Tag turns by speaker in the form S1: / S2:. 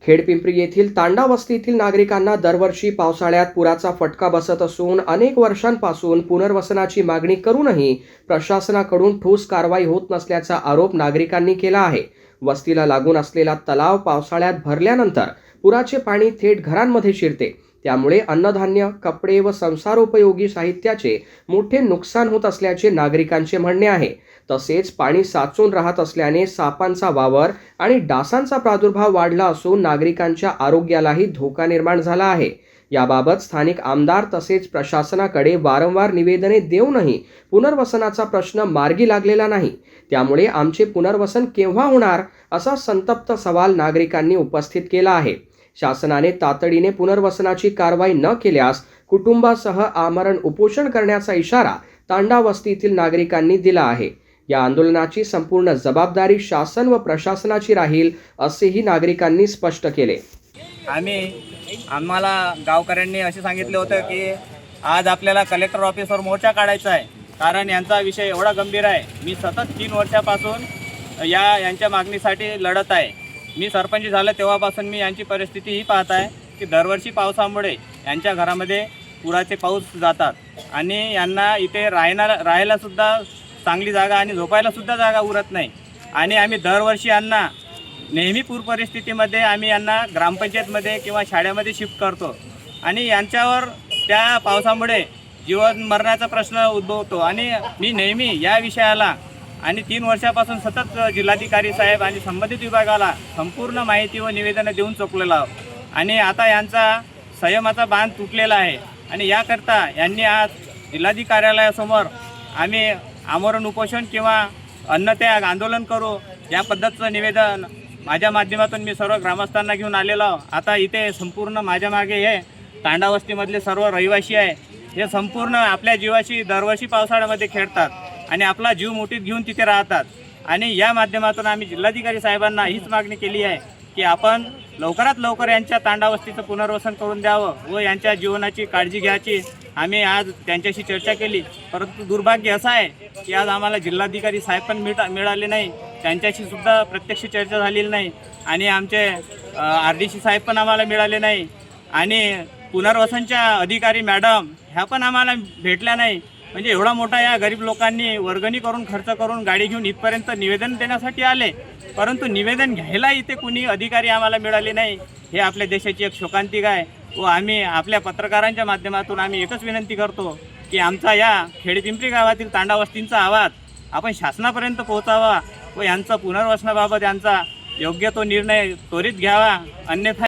S1: खेडपिंपरी येथील तांडा वस्तीतील नागरिकांना दरवर्षी पावसाळ्यात पुराचा फटका बसत असून अनेक वर्षांपासून पुनर्वसनाची मागणी करूनही प्रशासनाकडून ठोस कारवाई होत नसल्याचा आरोप नागरिकांनी केला आहे। वस्तीला लागून असलेला तलाव पावसाळ्यात भरल्यानंतर पुराचे पाणी थेट घरांमध्ये शिरते, त्यामुळे अन्नधान्य, कपडे व संसारोपयोगी साहित्याचे मोठे नुकसान होत असल्याचे नागरिकांचे म्हणणे आहे। तसेच पाणी साचून राहत असल्याने सापांचा वावर आणि डासांचा प्रादुर्भाव वाढला असून नागरिकांच्या आरोग्यालाही धोका निर्माण झाला आहे। याबाबत स्थानिक आमदार तसेच प्रशासनाकडे वारंवार निवेदने देऊनही पुनर्वसनाचा प्रश्न मार्गी लागलेला नाही। त्यामुळे आमचे पुनर्वसन केव्हा होणार असा संतप्त सवाल नागरिकांनी उपस्थित केला आहे। शासनाने तातडीने पुनर्वसनाची कारवाई न केल्यास कुटुंबासह आमरण उपोषण करण्याचा इशारा तांडा वस्तीतील नागरिकांनी दिला आहे। या आंदोलनाची संपूर्ण जबाबदारी शासन व प्रशासनाची राहील असेही नागरिकांनी स्पष्ट केले।
S2: आम्हाला गावकऱ्यांनी असे सांगितले होते की आज आपल्याला कलेक्टर ऑफिसवर मोर्चा काढायचा आहे, कारण यांचा विषय एवढा गंभीर आहे। मी सतत 3 वर्षापासून यांच्या मागणीसाठी लढत आहे। मी सरपंच झालं तेव्हापासून मी यांची परिस्थिती ही पाहत आहे की दरवर्षी पावसामुळे यांच्या घरामध्ये पुराचे पाऊस जातात आणि यांना इथे राहायलासुद्धा चांगली जागा आणि झोपायलासुद्धा जागा उरत नाही। आणि आम्ही दरवर्षी यांना नेहमी पूर परिस्थितीमध्ये आम्ही यांना ग्रामपंचायतमध्ये किंवा शाळेमध्ये शिफ्ट करतो आणि यांच्यावर त्या पावसामुळे जीवन मरणाचा प्रश्न उद्भवतो। आणि मी नेहमी या विषयाला आणि 3 वर्षापासून सतत जिल्हाधिकारी साहेब आणि संबंधित विभागाला संपूर्ण माहिती व निवेदनं देऊन चुकलेलो आहोत आणि आता यांचा संयमाचा बांध तुटलेला आहे। आणि याकरता यांनी आज जिल्हाधिकारी कार्यालयासमोर आम्ही आमरण उपोषण किंवा अन्नत्याग आंदोलन करू या पद्धतीचं निवेदन माझ्या माध्यमातून मी सर्व ग्रामस्थांना घेऊन आलेलो आहो। आता इथे संपूर्ण माझ्या मागे हे तांडा वस्तीमधले सर्व रहिवासी आहे, हे संपूर्ण आपल्या जीवाशी दरवर्षी पावसाळ्यामध्ये खेळतात आणि आपला जीव मुठीत घेऊन तिथे राहतात। आणि या माध्यमातून आम्ही जिल्हाधिकारी साहेबांना हीच मागणी केली आहे की आपण लवकरात लवकर यांच्या तांडा वस्तीचं पुनर्वसन करून द्यावं व यांच्या जीवनाची काळजी घ्यायची। आम्ही आज त्यांच्याशी चर्चा केली, परंतु दुर्भाग्य असं आहे की आज आम्हाला जिल्हाधिकारी साहेब पण मिळाले नाही, त्यांच्याशी सुद्धा प्रत्यक्ष चर्चा झालेली नाही आणि आमचे RDC साहेब पण आम्हाला मिळाले नाही आणि पुनर्वसनच्या अधिकारी मॅडम ह्या पण आम्हाला भेटल्या नाही। म्हणजे एवढा मोठा या गरीब लोकांनी वर्गणी करून खर्च करून गाडी घेऊन इथपर्यंत निवेदन देण्यासाठी आले, परंतु निवेदन घ्यायला इथे कुणी अधिकारी आम्हाला मिळाले नाही। हे आपल्या देशाची एक शोकांतिका आहे व आम्ही आपल्या पत्रकारांच्या माध्यमातून आम्ही एकच विनंती करतो की आमचा या खेडपिंपरी गावातील तांडा वस्तींचा आवाज आपण शासनापर्यंत पोहोचावा व यांचा पुनर्वसनाबाबत यांचा योग्य तो निर्णय त्वरित घ्यावा, अन्यथा